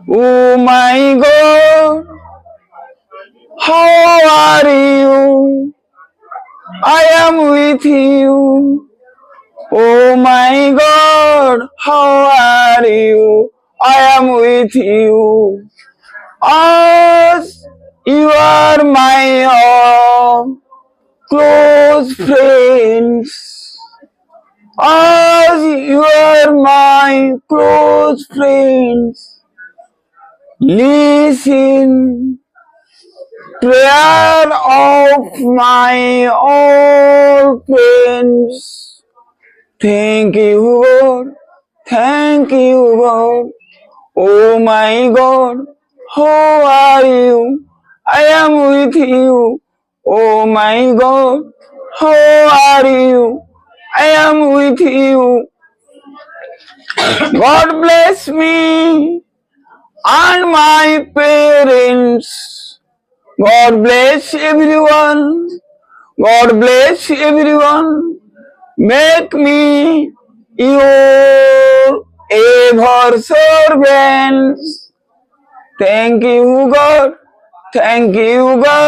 Oh my God, how are you? I am with you. Oh my God, how are you? I am with you. As you are my close friends. As you are my close friends. Listen, prayer of my old friends. Thank you, God. Thank you, God. Oh my God, how are you? I am with you. Oh my God, how are you? I am with you. God bless me and my parents. God bless everyone. God bless everyone. Make me your ever servants. Thank you, God. Thank you, God.